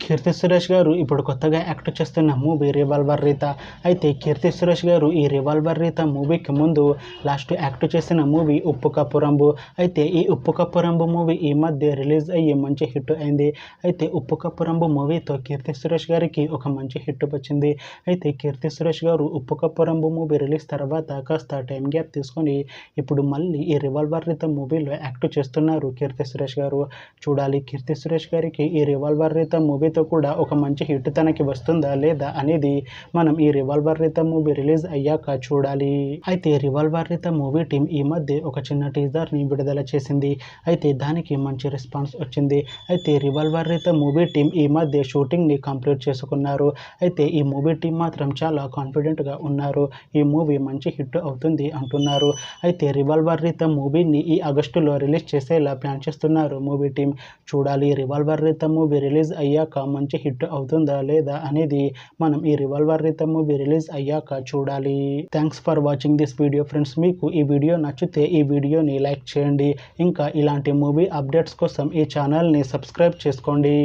కీర్తి సురేష్ గారు ఇప్పుడు కొత్తగా యాక్ట్ చేస్తున్న మూవీ రివాల్వర్ రీత. అయితే కీర్తి సురేష్ గారు ఈ రివాల్వర్ రీత మూవీకి ముందు లాస్ట్ యాక్ట్ చేసిన మూవీ ఉప్పు కప్పు రంబు. అయితే ఈ ఉప్పు కప్పు రంబు మూవీ ఈ మధ్య రిలీజ్ అయ్యి మంచి హిట్ అయింది. అయితే ఉప్పు కప్పు రంబు మూవీతో కీర్తి సురేష్ గారికి ఒక మంచి హిట్ వచ్చింది. అయితే కీర్తి సురేష్ గారు ఉప్పు కప్పు రంబు మూవీ రిలీజ్ తర్వాత కాస్త టైం గ్యాప్ తీసుకొని ఇప్పుడు మళ్ళీ ఈ రివాల్వర్ రీత మూవీలో యాక్ట్ చేస్తున్నారు కీర్తి సురేష్ గారు. చూడాలి కీర్తి సురేష్ గారికి ఈ రివాల్వర్ రీత మూవీతో కూడా ఒక మంచి హిట్ తనకి వస్తుందా లేదా అనేది మనం ఈ రివాల్వర్ రీత మూవీ రిలీజ్ అయ్యాక చూడాలి. అయితే రివాల్వర్ రీత మూవీ టీం ఈ మధ్య ఒక చిన్న టీజర్ని విడుదల చేసింది. అయితే దానికి మంచి రెస్పాన్స్ వచ్చింది. అయితే రివాల్వర్ రీత మూవీ టీం ఈ మధ్య షూటింగ్ని కంప్లీట్ చేసుకున్నారు. అయితే ఈ మూవీ టీం మాత్రం చాలా కాన్ఫిడెంట్గా ఉన్నారు. ఈ మూవీ మంచి హిట్ అవుతుంది అంటున్నారు. అయితే రివాల్వర్ రీత మూవీని ఈ ఆగస్టులో రిలీజ్ చేసేలా ప్లాన్ చేస్తున్నారు మూవీ టీం. చూడాలి రివాల్వర్ రీత మూవీ రిలీజ్ అయ్యాక మంచి హిట్ అవుతుందా లేదా అనేది మనం ఈ రివాల్వర్ రీత మూవీ రిలీజ్ అయ్యాక చూడాలి. Thanks for watching this video friends. మీకు ఈ వీడియో నచ్చితే ఈ వీడియోని లైక్ చేయండి. ఇంకా ఇలాంటి మూవీ అప్డేట్స్ కోసం ఈ ఛానల్ని సబ్స్క్రైబ్ చేసుకోండి.